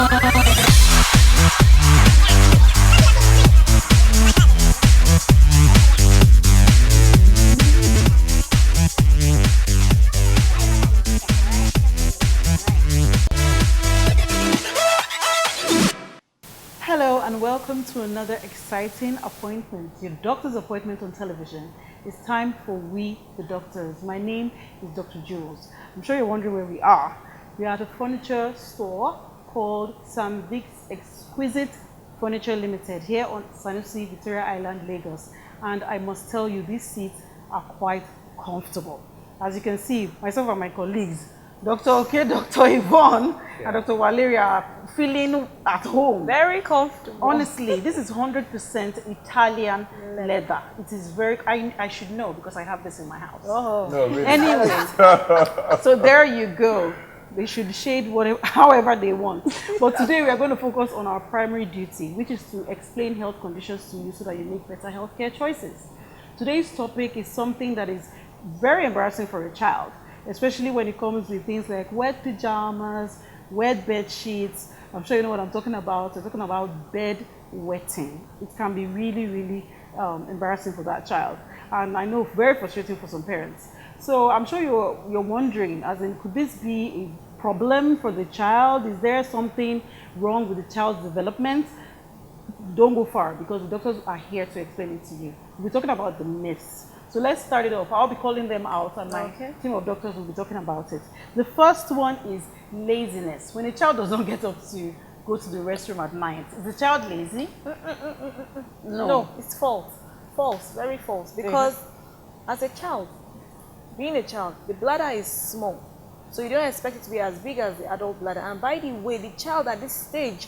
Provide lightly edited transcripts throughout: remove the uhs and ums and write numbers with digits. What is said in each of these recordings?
Hello and welcome to another exciting appointment, your doctor's appointment on television. It's time for We the Doctors. My name is Dr. Jules. I'm sure you're wondering where we are. We are at a furniture store called Sam Vic's Exquisite Furniture Limited here on Sanusi, Victoria Island, Lagos. And I must tell you, these seats are quite comfortable. As you can see, myself and my colleagues, Dr. Okay, Dr. Yvonne, and Dr. Valeria are feeling at home. Very comfortable. Honestly, this is 100% Italian leather. It is very, I should know because I have this in my house. Oh. No, really. Anyway, so there you go. They should shade whatever, however they want. But today we are going to focus on our primary duty, which is to explain health conditions to you so that you make better healthcare choices. Today's topic is something that is very embarrassing for a child, especially when it comes with things like wet pajamas, wet bed sheets. I'm sure you know what I'm talking about. We're talking about bed wetting. It can be really, really embarrassing for that child. And I know very frustrating for some parents. So I'm sure you're wondering, as in, could this be a problem for the child? Is there something wrong with the child's development? Don't go far because the doctors are here to explain it to you. We're talking about the myths. So let's start it off. I'll be calling them out and my team of doctors will be talking about it. The first one is laziness. When a child does not get up to go to the restroom at night, is the child lazy? No, it's false. False, very false. Because as a child, being a child, the bladder is small. So you don't expect it to be as big as the adult bladder. And by the way, the child at this stage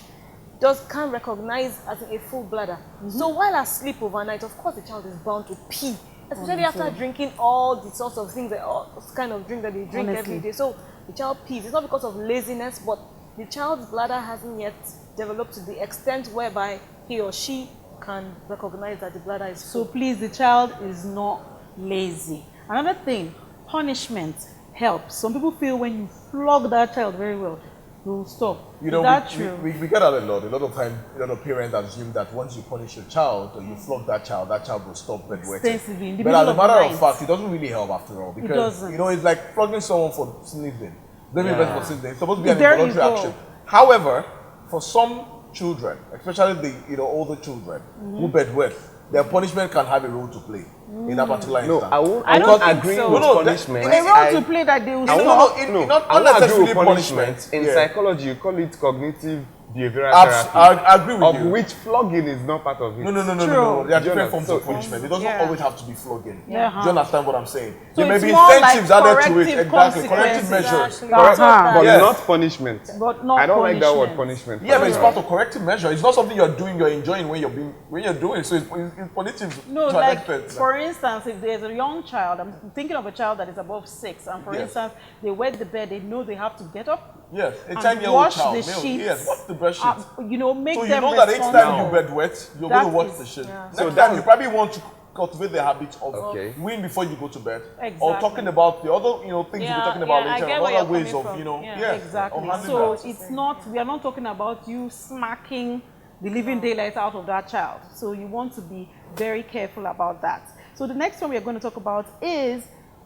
can't recognize as a full bladder. So while asleep overnight, of course the child is bound to pee. Especially after drinking all the sorts of things, all kind of drink that they drink every day. So the child pees. It's not because of laziness, but the child's bladder hasn't yet developed to the extent whereby he or she can recognize that the bladder is full. So please, the child is not lazy. Another thing, punishment helps. Some people feel when you flog that child very well, they will stop. You know, is that true? we get that a lot. A lot of time, a lot of parents assume that once you punish your child or you flog that child will stop bedwetting. But as a matter of fact, it doesn't really help after all. Because, you know, it's like flogging someone for sneezing. Blaming person for sneezing. It's supposed to be an involuntary action. However, for some children, especially the older children who bedwet, their punishment can have a role to play in that particular instance. I don't agree with punishment. A role to play that they will stop. Not necessarily punishment. In psychology, you call it cognitive behavioral therapy. I agree with you. Of which flogging is not part of it. No. There are different forms of punishment. It doesn't always have to be flogging. Do you understand what I'm saying? So there may be incentives added to it. Exactly. Corrective measures. But not punishment. But not I don't like that word punishment. punishment. Yeah, but it's part of corrective measure. It's not something you're doing, you're enjoying when you're doing. So it's punitive. No, like for instance, if there's a young child, I'm thinking of a child that is above 6, and for instance, they wet the bed, they know they have to get up. Yes, a 10-year-old child. Wash the sheets. Yes, wash the bed sheets. You know, make them so you know that each time you bed wet, you're going to wash the sheet. So then you probably want to cultivate the habit of weeing before you go to bed, or talking about the other things you'll be talking about later, other ways of exactly. So it's not, we are not talking about you smacking the living daylight out of that child. So you want to be very careful about that. So the next one we are going to talk about is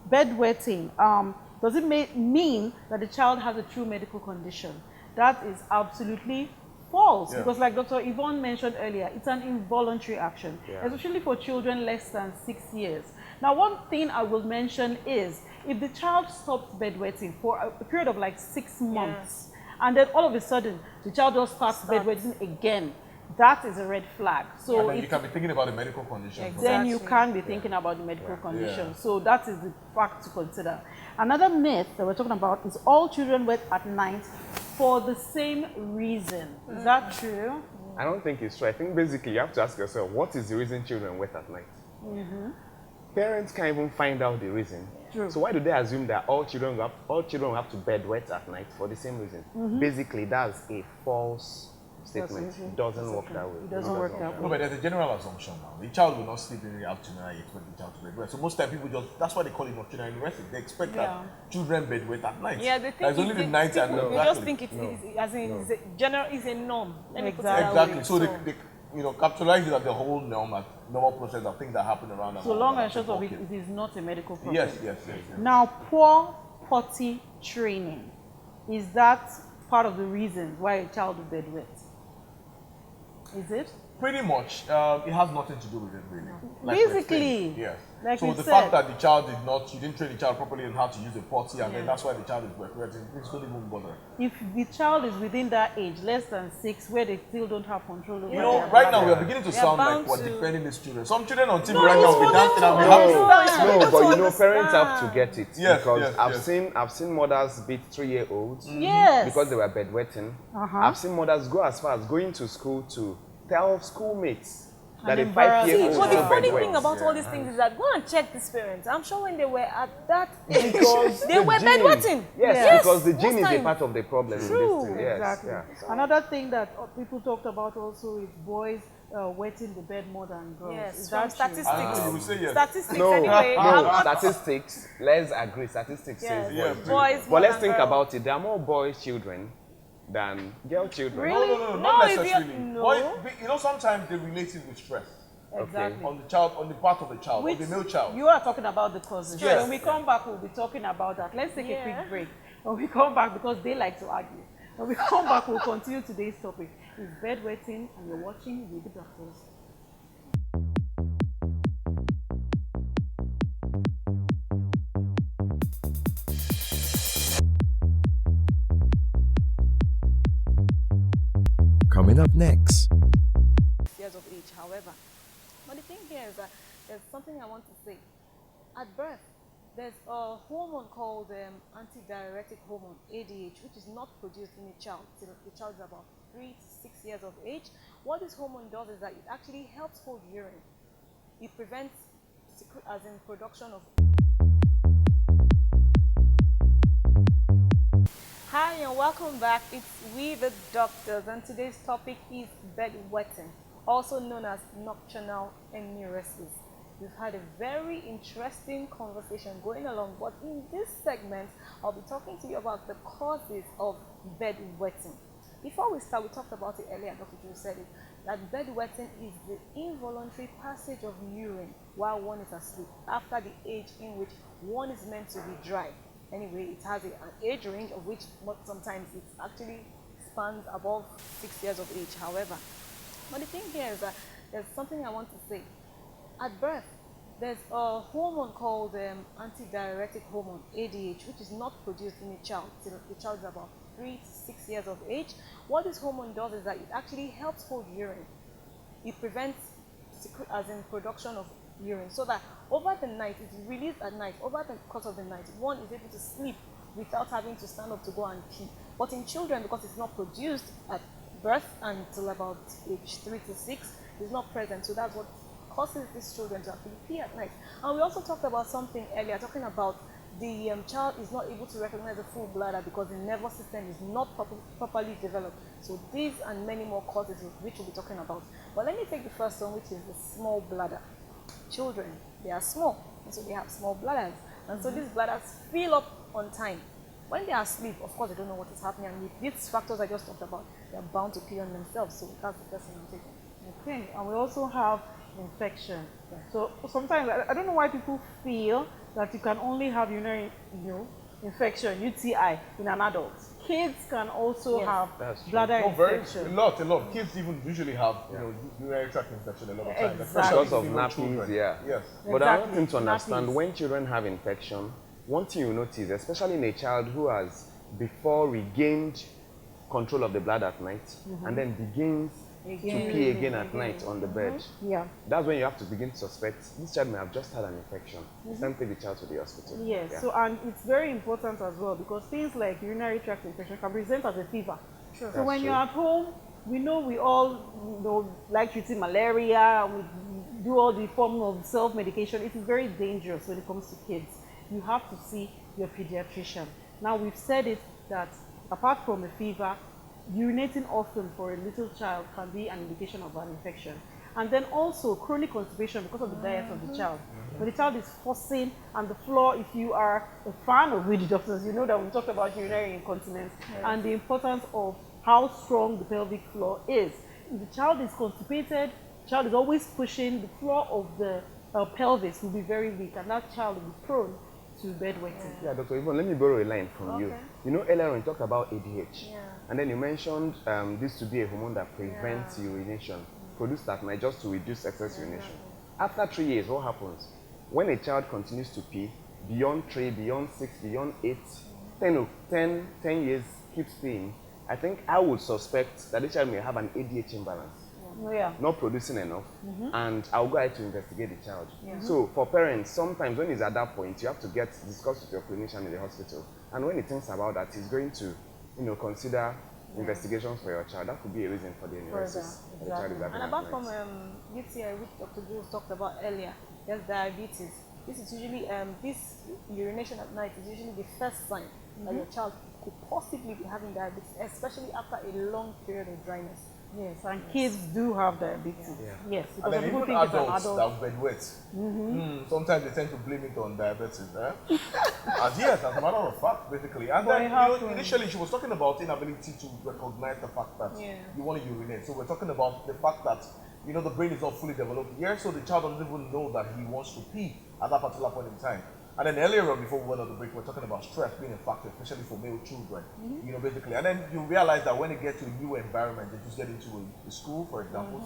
bedwetting. Does it mean that the child has a true medical condition? That is absolutely false, because like Dr. Yvonne mentioned earlier, it's an involuntary action, especially for children less than 6 years. Now, one thing I will mention is if the child stops bedwetting for a period of like 6 months, and then all of a sudden the child just starts bedwetting again, that is a red flag. So and then you can be thinking about a medical condition. Exactly. Then you can be thinking about the medical condition. So that is the fact to consider. Another myth that we're talking about is all children wet at night for the same reason. Is that true? I don't think it's true. I think basically you have to ask yourself, what is the reason children wet at night? Parents can't even find out the reason. True. So why do they assume that all children will have to bed wet at night for the same reason? Basically, that's a false statement. It doesn't work that way. It doesn't work that way. No, but there's a general assumption now. The child will not sleep in the afternoon and expect the child to bedwet. So most time people just, that's why they call it nocturnal arresting. They expect that children bedwet at night. Yeah, they think it's only the night and they just think it's as in it's a general, it's a norm. Let me put it that way. Exactly. So they capitalize it as the whole normal process of things that happen around. So long and short of it, it is not a medical problem. Yes. Now, poor potty training, is that part of the reason why a child will bedwet? Is it? Pretty much. It has nothing to do with it, really. Like basically, yes. Like so the fact that the child you didn't train the child properly on how to use a potty, and then that's why the child is bedwetting, it's not even bother. If the child is within that age, less than 6, where they still don't have control over right now we are beginning to sound like we're defending these children. Some children on TV right now will be dancing and we have No, but parents have to get it. Because I've seen mothers beat 3-year-olds because they were bedwetting. I've seen mothers go as far as going to school to tell schoolmates that a 5-year-old But the funny thing about all these things is that go and check these parents. I'm sure when they were at that age, they were bedwetting. Yes, because the gene is a part of the problem. True, in this thing. exactly. So. Another thing that people talked about also is boys wetting the bed more than girls. Yes, is from that statistics. Statistics, no, anyway. No, statistics. Let's agree. Statistics says boys. But let's think about it. There are more boys children than girl children. Really? No, not necessarily. No. Sometimes they relate it with stress. Exactly. On the part of the child, on the male child. You are talking about the causes. Yes. When we come back, we'll be talking about that. Let's take a quick break. When we come back, because they like to argue. When we come back, we'll continue today's topic. It's bedwetting, and you're watching With the Doctors. Coming up next. Years of age, however. But the thing here is that there's something I want to say. At birth, there's a hormone called antidiuretic hormone, ADH, which is not produced in a child till the child is about 3 to 6 years of age. What this hormone does is that it actually helps hold urine. It prevents, as in production of. Hi and welcome back. It's We the Doctors, and today's topic is bedwetting, also known as nocturnal enuresis. We've had a very interesting conversation going along, but in this segment, I'll be talking to you about the causes of bedwetting. Before we start, we talked about it earlier, Dr. Jules said it, that bedwetting is the involuntary passage of urine while one is asleep, after the age in which one is meant to be dry. Anyway, it has an age range of which sometimes it actually spans above 6 years of age, however. But the thing here is that there's something I want to say. At birth, there's a hormone called antidiuretic hormone, ADH, which is not produced in a child till the child is about 3 to 6 years of age. What this hormone does is that it actually helps hold urine. It prevents, as in production of urine, so that over the night, it's released at night. Over the course of the night, one is able to sleep without having to stand up to go and pee. But in children, because it's not produced at birth until about age 3 to 6, it's not present. So that's what causes these children to actually pee at night. And we also talked about something earlier, talking about the child is not able to recognize the full bladder because the nervous system is not properly developed. So these and many more causes which we'll be talking about. But let me take the first one, which is the small bladder. Children, they are small, and so they have small bladders. And so these bladders fill up on time. When they are asleep, of course, they don't know what is happening. And with these factors I just talked about, they are bound to pee on themselves. So that's the first thing I'm taking. Okay, and we also have infection. So sometimes, I don't know why people feel that you can only have urinary infection, UTI, in an adult. Kids can also have bladder infection. A lot. Kids even usually have urinary tract infection a lot of times. Exactly. Because of nappies, Yes. But another thing to understand, when children have infection, one thing you notice, especially in a child who has before regained control of the bladder at night, and then begins to pee again at night on the bed. That's when you have to begin to suspect this child may have just had an infection. Then take the child to the hospital. Yes, so and it's very important as well because things like urinary tract infection can present as a fever. Sure. So when you're at home, we know we all like treating malaria, we do all the form of self-medication. It is very dangerous when it comes to kids. You have to see your pediatrician. Now we've said it that apart from a fever, urinating often for a little child can be an indication of an infection. And then also chronic constipation because of the diet of the child. When the child is forcing and the floor, if you are a fan of witch doctors, you know that we talked about urinary incontinence and the importance of how strong the pelvic floor is. If the child is constipated, the child is always pushing, the floor of the pelvis will be very weak, and that child will be prone to bedwetting. Yeah, Dr. Yvonne, let me borrow a line from you. You know, earlier when you talked about ADH, and then you mentioned this to be a hormone that prevents urination, produced at night just to reduce excess urination. After 3 years, what happens? When a child continues to pee, beyond 3, beyond 6, beyond 8, 10 years, keeps peeing, I think I would suspect that the child may have an ADH imbalance. Not producing enough, and I'll go ahead to investigate the child. So for parents, sometimes when it's at that point, you have to discuss with your clinician in the hospital, and when he thinks about that, he's going to, consider investigations for your child. That could be a reason for the neurosis the child is having. And apart from UTI, which Dr. Jules talked about earlier, there's diabetes. This is usually this urination at night is usually the first sign that your child could possibly be having diabetes, especially after a long period of dryness. Yes, and kids do have diabetes. Yes, because and then people even think adults it's an adult. that bedwet. Sometimes they tend to blame it on diabetes. And yes, as a matter of fact, basically. And then initially she was talking about inability to recognize the fact that you want to urinate. So we're talking about the fact that the brain is not fully developed yet, so the child doesn't even know that he wants to pee at that particular point in time. And then earlier on, before we went on the break, we're talking about stress being a factor, especially for male children, basically. And then you realize that when they get to a new environment, they just get into a school, for example,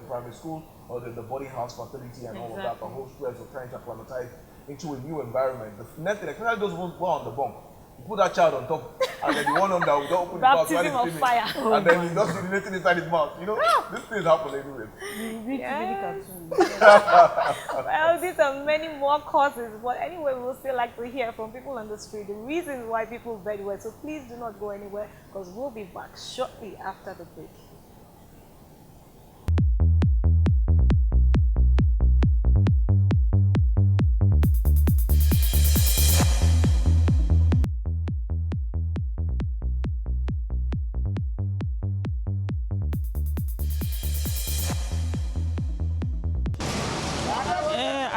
private school, or the boarding house facility and all of that, the whole stress of trying to acclimatize into a new environment. The next thing, especially those who go on the bunk, you put that child on top, and then the one on that will open his mouth while he's swimming, and then he's just urinating inside his mouth. These things happen anyway. Well, these are many more causes, but anyway, we will still like to hear from people on the street the reasons why people bedwet. So please do not go anywhere, because we'll be back shortly after the break.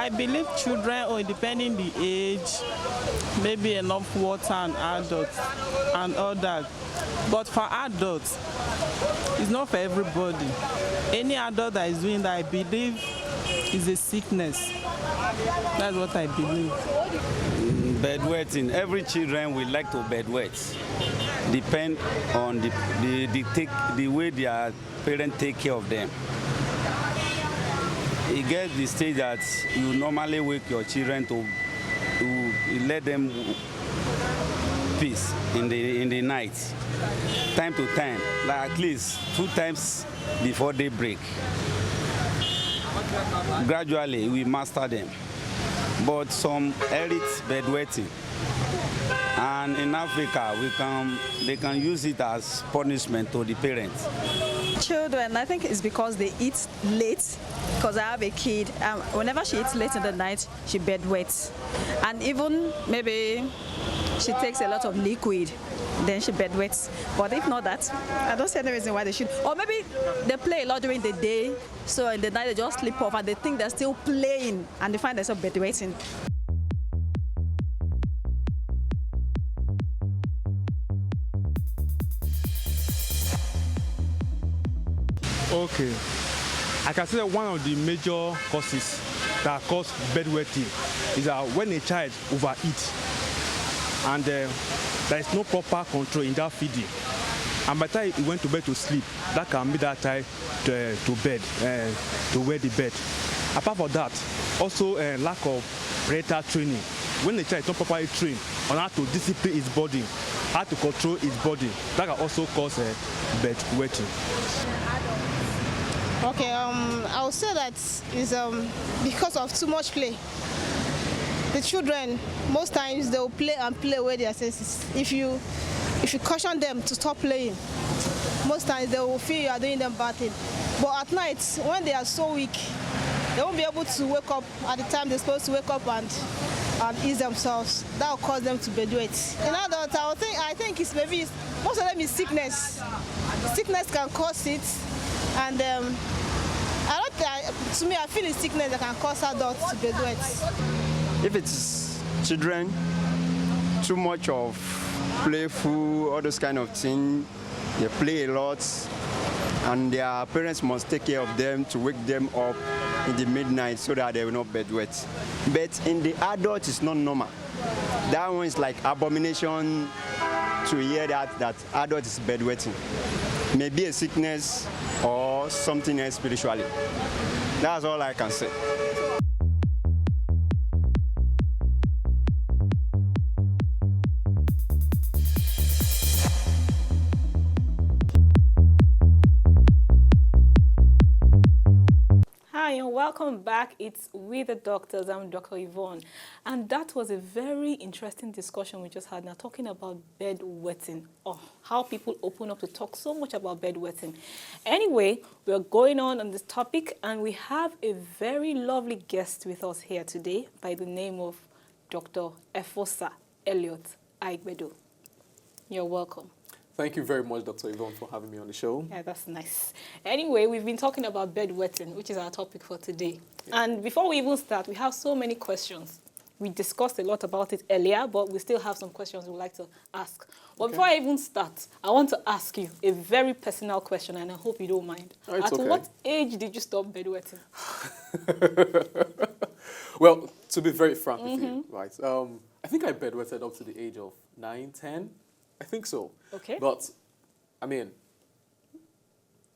I believe children, or depending the age, maybe enough water and adults and all that. But for adults, it's not for everybody. Any adult that is doing that, I believe, is a sickness. That's what I believe. Bedwetting. Every children will like to bedwet. Depend on the way their parents take care of them. It gets the stage that you normally wake your children to let them peace in the night, time to time, like at least 2 times before daybreak. Gradually, we master them. But some elite bedwetting, and in Africa, they can use it as punishment to the parents. Children, I think it's because they eat late. Because I have a kid, whenever she eats late in the night, she bedwets. And even maybe she takes a lot of liquid, then she bedwets. But if not that, I don't see any reason why they should. Or maybe they play a lot during the day, so in the night they just sleep off and they think they're still playing and they find themselves bedwetting. Okay. I can say that one of the major causes that cause bedwetting is that when a child overeats and there is no proper control in that feeding, and by the time he went to bed to sleep, that can make that child to wear the bed. Apart from that, also lack of parental training. When the child is not properly trained on how to discipline his body, how to control his body, that can also cause bedwetting. Okay, I would say that is because of too much play. The children, most times they will play and play away their senses. If you caution them to stop playing, most times they will feel you are doing them bad thing. But at night, when they are so weak, they won't be able to wake up at the time they're supposed to wake up and and ease themselves. That will cause them to bedwet. In adults, I think it's maybe most of them is sickness. Sickness can cause it, and to me, I feel it's sickness that can cause adults to bedwet. If it's children, too much of playful, all those kind of things, they play a lot, and their parents must take care of them to wake them up in the midnight so that they will not bedwet. But in the adult, it's not normal. That one is like abomination to hear that adult is bedwetting. Maybe a sickness or something else spiritually. That's all I can say. Hi and welcome back. It's With the Doctors. I'm Dr. Yvonne. And that was a very interesting discussion we just had now, talking about bedwetting. Oh, how people open up to talk so much about bedwetting. Anyway, we're going on this topic, and we have a very lovely guest with us here today by the name of Dr. Efosa Elliott Aigbedo. You're welcome. Thank you very much, Dr. Yvonne, for having me on the show. Yeah, that's nice. Anyway, we've been talking about bedwetting, which is our topic for today. Yeah. And before we even start, we have so many questions. We discussed a lot about it earlier, but we still have some questions we'd like to ask. But before I even start, I want to ask you a very personal question, and I hope you don't mind. At what age did you stop bedwetting? Well, to be very frank with you, right? I think I bedwetted up to the age of 9, 10. I think so. Okay. But, I mean,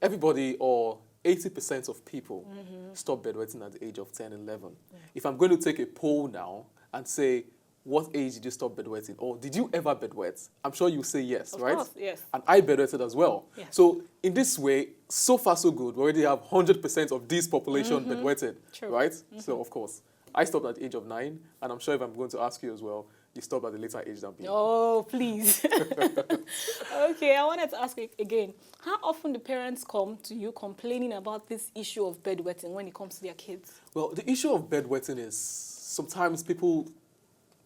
everybody or 80% of people stop bedwetting at the age of 10, 11. Yeah. If I'm going to take a poll now and say, what age did you stop bedwetting? Or did you ever bedwet? I'm sure you say yes, right? Of course, yes. And I bedwetted as well. Yes. So, in this way, so far so good. We already have 100% of this population bedwetted, right? So, of course, I stopped at the age of 9. And I'm sure if I'm going to ask you as well, you stop at the later age than me. Oh, please. Okay, I wanted to ask again. How often do parents come to you complaining about this issue of bedwetting when it comes to their kids? Well, the issue of bedwetting is sometimes people,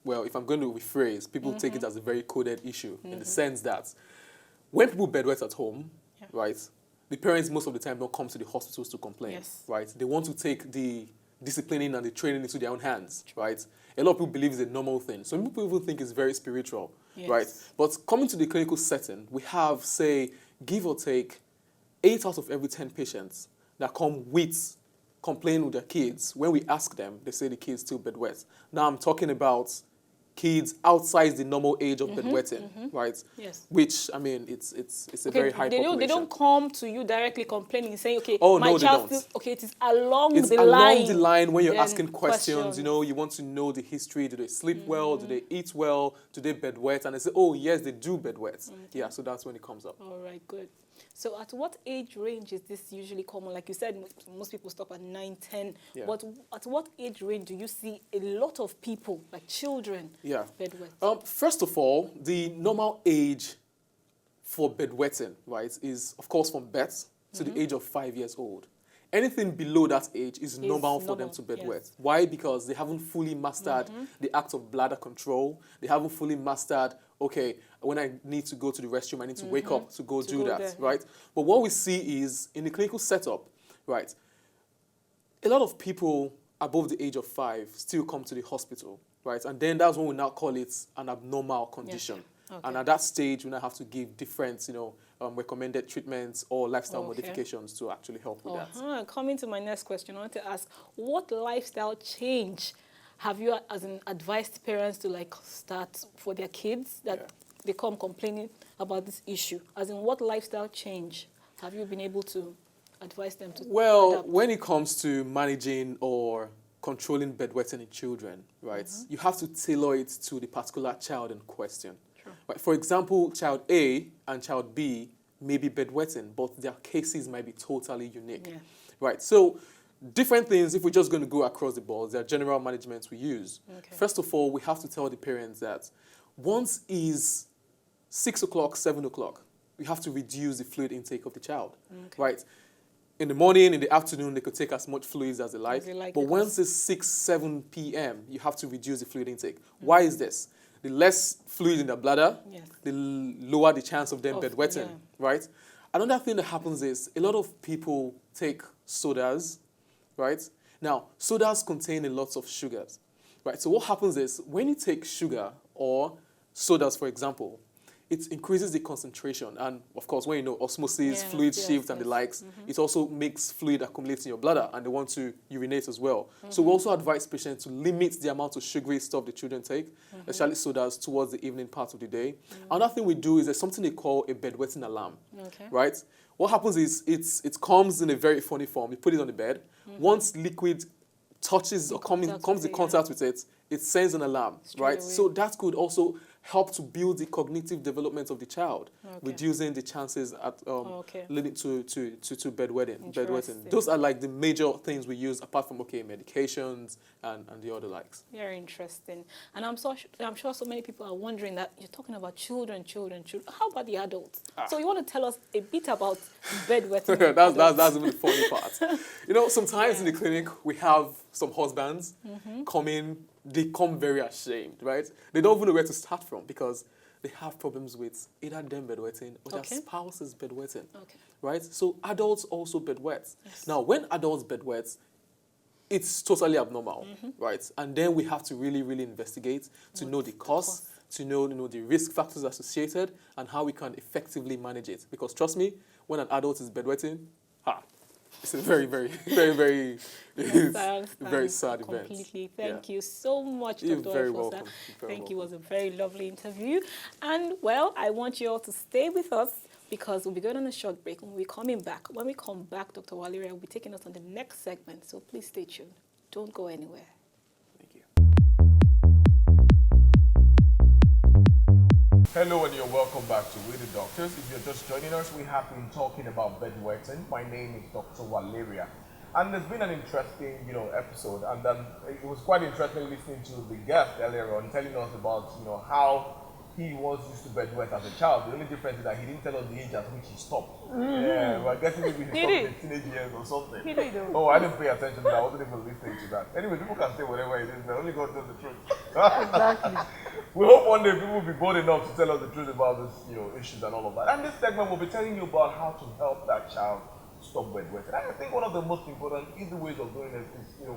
well, if I'm going to rephrase, people take it as a very coded issue in the sense that when people bedwet at home, right, the parents most of the time don't come to the hospitals to complain, right? They want to take the disciplining and the training into their own hands, right? A lot of people believe it's a normal thing. Some people even think it's very spiritual, right? But coming to the clinical setting, we have, say, give or take, 8 out of every 10 patients that come with complaining with their kids. When we ask them, they say the kids still bedwet. Now I'm talking about kids outside the normal age of bedwetting, right? Yes. Which, I mean, it's a very high population. They don't come to you directly complaining, saying, okay, my child still, okay, it is along the line. It's along the line when you're asking questions, you know, you want to know the history. Do they sleep well? Do they eat well? Do they bedwet? And they say, oh, yes, they do bedwet. Yeah, so that's when it comes up. All right, good. So at what age range is this usually common? Like you said, most people stop at 9, 10. Yeah. But at what age range do you see a lot of people, like children, bedwet? First of all, the normal age for bedwetting, right, is, of course, from birth to the age of 5 years old. Anything below that age is normal for them to bedwet. Yes. Why? Because they haven't fully mastered the act of bladder control. They haven't fully mastered, okay, when I need to go to the restroom, I need to wake up to go do that, right? But what we see is, in the clinical setup, right, a lot of people above the age of 5 still come to the hospital, right? And then that's when we now call it an abnormal condition. Okay. And at that stage, we now have to give different, you know, recommended treatments or lifestyle modifications to actually help with that. Coming to my next question, I want to ask, what lifestyle change have you, as an advised parents, to like start for their kids that they come complaining about this issue? As in, what lifestyle change have you been able to advise them to adapt? When it comes to managing or controlling bedwetting in children, right, you have to tailor it to the particular child in question. Right. For example, child A and child B may be bedwetting, but their cases might be totally unique. Yeah. Right. So different things, if we're just going to go across the board, there are general managements we use. Okay. First of all, we have to tell the parents that once is 6 o'clock, 7 o'clock, we have to reduce the fluid intake of the child. Okay. Right. in the morning, in the afternoon, they could take as much fluids as they like. But because once it's 6, 7 p.m., you have to reduce the fluid intake. Why is this? The less fluid in the bladder, the lower the chance of them bedwetting, right? Another thing that happens is a lot of people take sodas, right? Now, sodas contain a lot of sugars, right? So what happens is when you take sugar or sodas, for example, it increases the concentration. And of course, when you know osmosis, fluid shift and the likes, it also makes fluid accumulate in your bladder and they want to urinate as well. So we also advise patients to limit the amount of sugary stuff the children take, especially sodas, towards the evening part of the day. Another thing we do is there's something they call a bedwetting alarm, right? What happens is it comes in a very funny form. You put it on the bed. Once liquid touches or comes in contact with it, it sends an alarm, right? So that could also help to build the cognitive development of the child, reducing the chances at leading to bedwetting. Those are like the major things we use apart from medications and the other likes. Very interesting. And I'm sure so many people are wondering that you're talking about children. How about the adults? So you want to tell us a bit about bedwetting? that's the funny part. You know, sometimes in the clinic we have some husbands come in. They come very ashamed, right? They don't even know where to start from because they have problems with either them bedwetting or their spouses bedwetting, right? So adults also bedwet. Now, when adults bedwet, it's totally abnormal, right? And then we have to really, really investigate to know the cause, to know the risk factors associated and how we can effectively manage it. Because trust me, when an adult is bedwetting, it's a very, very, very, very, very sad event. Completely. Thank you so much, Dr. You're very welcome. Thank you. It was a very lovely interview. And, well, I want you all to stay with us because we'll be going on a short break and we'll be coming back. When we come back, Dr. Waleria will be taking us on the next segment. So please stay tuned. Don't go anywhere. Hello and you're welcome back to We the Doctors. If you're just joining us, we have been talking about bedwetting. My name is Dr. Waleria. And there's been an interesting, episode. And it was quite interesting listening to the guest earlier on telling us about, how he was used to bedwet as a child. The only difference is that he didn't tell us the age at which he stopped. Yeah, well, I guess maybe he stopped in teenage years or something. He did. Oh, I didn't pay attention to that. I wasn't even listening to that. Anyway, people can say whatever it is, but only God knows the truth. Exactly. We hope one day people will be bold enough to tell us the truth about this, issues and all of that. And this segment will be telling you about how to help that child stop bedwetting. And I think one of the most important easy ways of doing it is,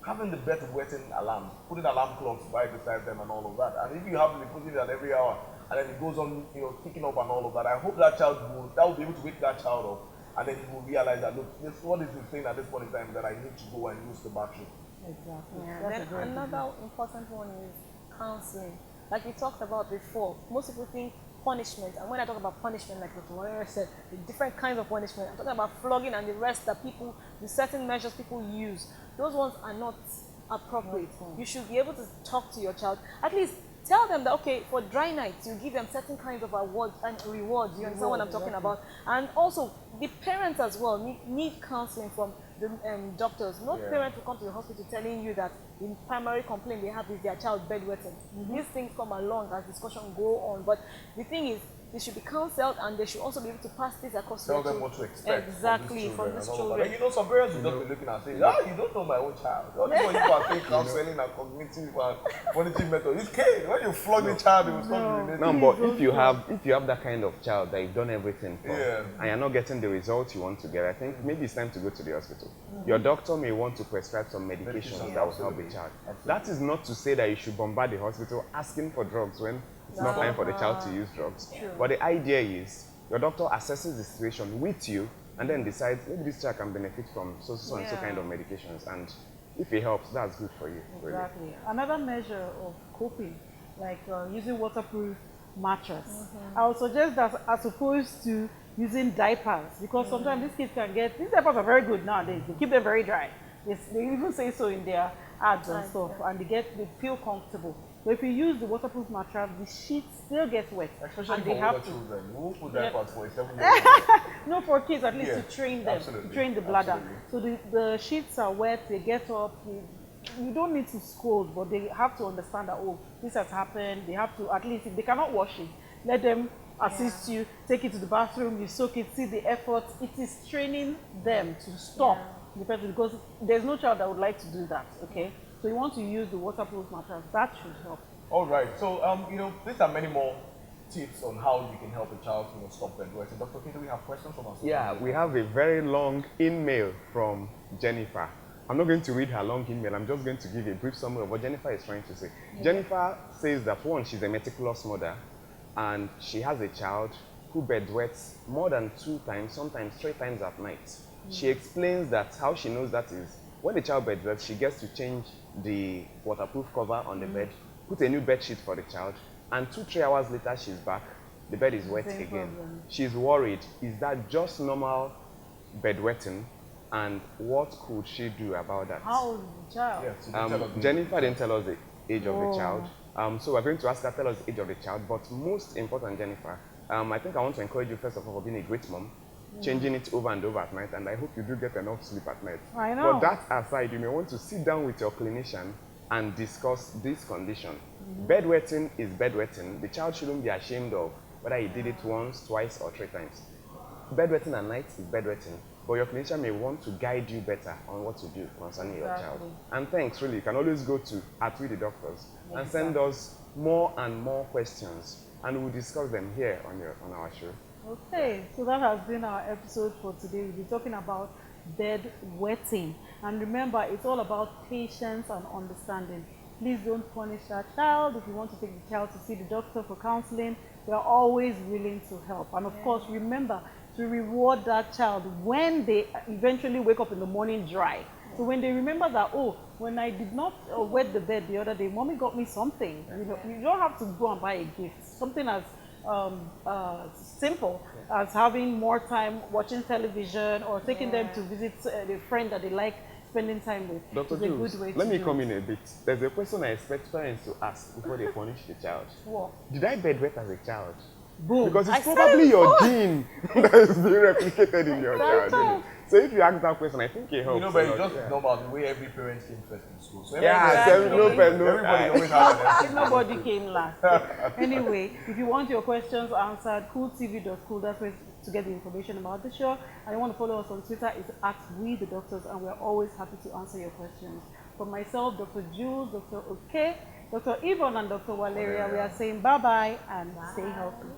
having the bedwetting alarms, putting alarm clocks right beside them and all of that. And if you have to put it at every hour and then it goes on, ticking up and all of that, I hope that will be able to wake that child up and then he will realize that, look, what is this thing at this point in time that I need to go and use the bathroom. Exactly. Yeah. Then another important one is counseling. Like we talked about before, most people think punishment, and when I talk about punishment, like Dr. Warrior said, the different kinds of punishment, I'm talking about flogging and the rest that the certain measures people use, those ones are not appropriate. You should be able to talk to your child, at least tell them that, okay, for dry nights, you give them certain kinds of awards and rewards, you understand what I'm talking about? And also, the parents as well need counseling from the doctors. No parent will come to the hospital telling you that the primary complaint they have is their child bedwetting. These things come along as discussion go on, but the thing is, they should be counseled and they should also be able to pass this across to tell them what to expect. Exactly, from these children. Some parents will just be looking and saying, you don't know my own child. All these people are saying counseling and cognitive and cognitive method. It's okay. When you flog the child, it will stop relating. No, but if you have that kind of child that you've done everything for and you're not getting the results you want to get, I think maybe it's time to go to the hospital. Your doctor may want to prescribe some medications that will help the child. That is not to say that you should bombard the hospital asking for drugs when it's not time for the child to use drugs. But the idea is your doctor assesses the situation with you and then decides maybe this child can benefit from so and so kind of medications. And if it helps, that's good for you. Exactly. Really. Another measure of coping, like using waterproof mattress. I would suggest that as opposed to using diapers, because sometimes these kids these diapers are very good nowadays. They keep them very dry. They even say so in their ads and stuff, and they feel comfortable. But if you use the waterproof mattress, the sheets still get wet. Especially and for they have older children. You won't put diapers for a 7-year-old. No, for kids, at least to train them, to train the bladder. So the sheets are wet, they get up. You don't need to scold, but they have to understand that, oh, this has happened. They have to, at least, if they cannot wash it, let them assist you, take it to the bathroom, you soak it, see the effort. It is training them to stop the person, because there's no child that would like to do that, okay? So you want to use the waterproof mattress. That should help. All right. So, these are many more tips on how you can help a child, stop bedwetting. Dr. K, do we have questions from us? Yeah, we have a very long email from Jennifer. I'm not going to read her long email. I'm just going to give a brief summary of what Jennifer is trying to say. Yeah. Jennifer says that, one, she's a meticulous mother, and she has a child who bedwets more than 2 times, sometimes 3 times at night. She explains that how she knows that is when the child bedwets, she gets to change the waterproof cover on the bed, put a new bed sheet for the child, and 2-3 hours later she's back, the bed is wet again. She's worried, is that just normal bedwetting, and what could she do about that? How old is the child? Yes, Jennifer didn't tell us the age of the child, so we're going to ask her to tell us the age of the child. But most important, Jennifer, I think I want to encourage you first of all for being a great mom, changing it over and over at night, and I hope you do get enough sleep at night. I know. But that aside, you may want to sit down with your clinician and discuss this condition. Bedwetting is bedwetting. The child shouldn't be ashamed of whether he did it once, twice, or 3 times. Bedwetting at night is bedwetting, but your clinician may want to guide you better on what to do concerning your child. And thanks, really. You can always go to @WeTheDoctors and send us more and more questions, and we'll discuss them here on our show. Okay, so that has been our episode for today. We'll be talking about bedwetting. And remember, it's all about patience and understanding. Please don't punish that child. If you want to take the child to see the doctor for counseling, we are always willing to help. And of course, remember to reward that child when they eventually wake up in the morning dry. So when they remember that, oh, when I did not wet the bed the other day, mommy got me something. You don't have to go and buy a gift. Something as simple as having more time watching television or taking them to visit a friend that they like spending time with. Dr. Jules, let me come in a bit. There's a question I expect parents to ask before they punish the child. What? Did I bedwet as a child? Boom. Because it's probably your gene that is being replicated in your child. So if you ask that question, I think it helps. But it's just normal the way every parent came first in school. So everybody always has nobody came last. Anyway, if you want your questions answered, cooltv.cool, that's where to get the information about the show. And you want to follow us on Twitter, it's @WeTheDoctors, and we're always happy to answer your questions. For myself, Dr. Jules, Dr. Okay, Dr. Yvonne, and Dr. Valeria, we are saying bye-bye and stay healthy.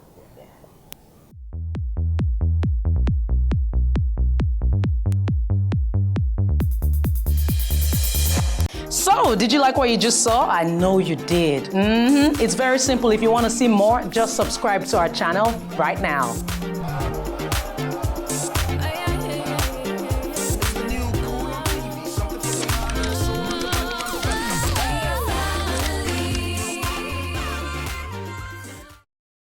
So, did you like what you just saw? I know you did. It's very simple. If you want to see more, just subscribe to our channel right now.